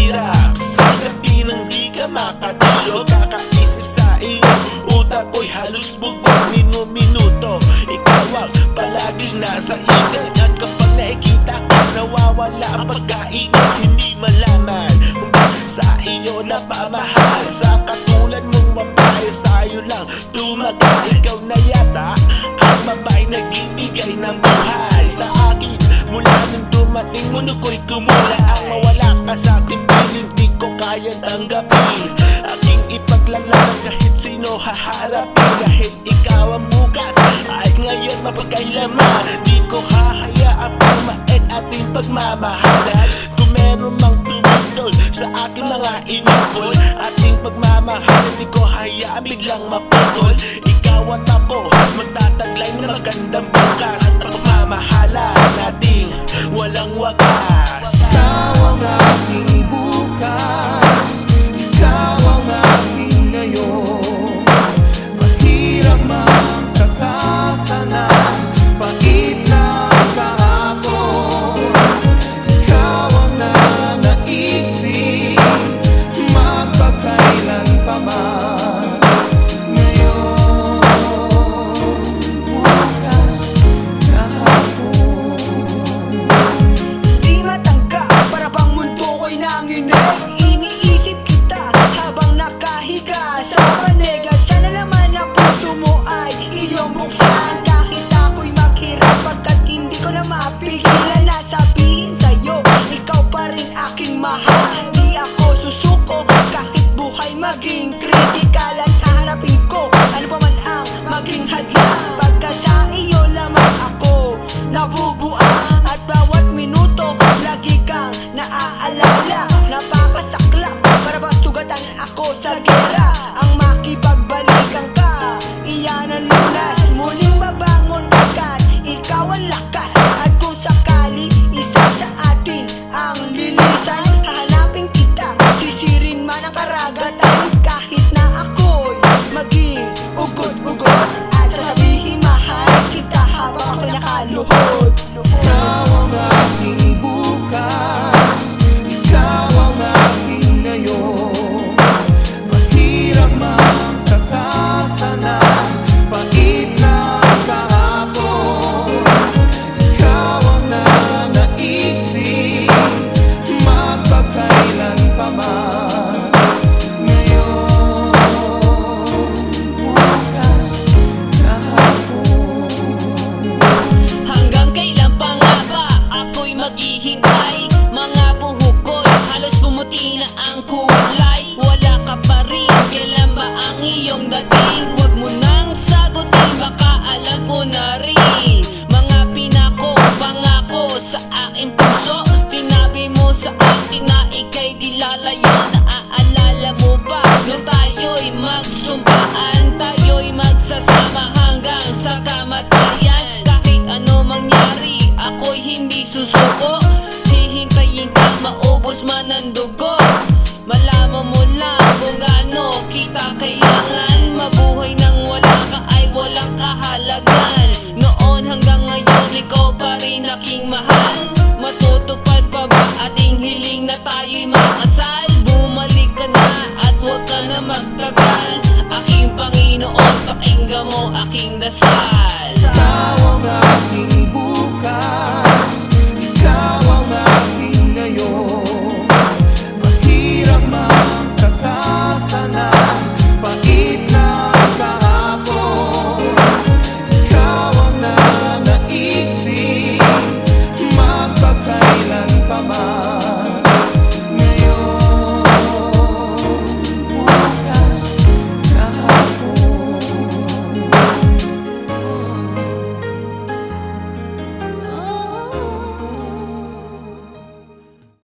hirap sa gabi nang di ka makatulog. Kakaisip sa iyong utak ko'y halos bugbog minuto. Ikaw ang palaging nasa isip, at kapag nakikita ka nawawala ang pagkain mo. Hindi malaman kung sa iyo napamahal. Sa katulad mong babae sa'yo lang tumagal. Ikaw na yata ang babae nagbibigay ng buhay sa akin. Mula nang dumating mundo ko'y kumula. Ang mawala ka sa'king piling di ko kaya tanggapin. Aking ipaglalaban kahit sino haharapin. Dahil ikaw ang bukas at ngayon mapagkailaman. Di ko hahayaan pumait ating pagmamahalan. Kung meron mang tumutol sa aking mga inukol, ating pagmamahalan di ko hayaan biglang maputol. Ikaw at ako magtataglay na magandang bukas. At ang pagmamahalan nating walang wakas. Ikaw ang aking bukas, ikaw ang aking ngayon. Mahirap magkakasalan, pagit ng kahapon. Ikaw ang nanaisip, magpakailan pa man. Ngayon, bukas, kahapon. Di matangka, para bang mundo ko'y nanginig. Iniisip kita habang nakahiga sa panega. Sana naman ang puso mo ay iyong buksan. Kahit ako'y maghirap pagkat hindi ko na mapigilan na sabihin sa'yo, ikaw pa rin aking mahal. Di ako susuko kahit buhay maging kritikal. At haharapin ko ano pa man ang maging hadlang. Pagka sa iyo lamang ako nabubuan. At bawat minuto lagi kang naaalala. Napapasakla para ba sugatan ako sa gera. Ang makipagbalikan ka, iyan ang lunas. Muling babangon agad, ikaw ang lakas. At kung sakali isa sa atin ang lilisan, hahanapin kita, sisirin man ang karagatan. Kahit na ako'y maging ugod-ugod, at sasabihin mahal kita habang ako'y nakaluhod. Ikaw ang aking bukas, ikaw ang aking ngayon. Mahirap magkakasalan, pagit ng kahapon. Ikaw ang nanaisip, magpakailan pa man. Ngayon, bukas, kahapon. Hanggang kailan pa nga ba ako'y maghihintay? Mga buhok ko'y halos pumuti na ang kulay. Wala ka pa rin, kailan ba ang iyong dating? Huwag mo nang sagutin, baka alam ko na rin. Mga pangako sa aking puso. Sinabi mo sa akin na ika'y di lalayo. Naaalala mo ba nung tayo'y magsumpaan? Tayo'y magsasama hanggang sa kamatayan. Kahit ano mangyari, ako'y hindi susuko. Hihintayin ka maubos man ang dugo. Malaman mo lang kung gaano kita kailangan. Mabuhay nang wala ka ay walang kahalagan. Noon hanggang ngayon, ikaw pa rin aking mahal. Matutupad pa ba ating hiling na tayo'y makasal? Bumalik ka na at huwag ka na magtagal. Aking Panginoon, pakinggan mo aking dasal. Ikaw ang aking bukas,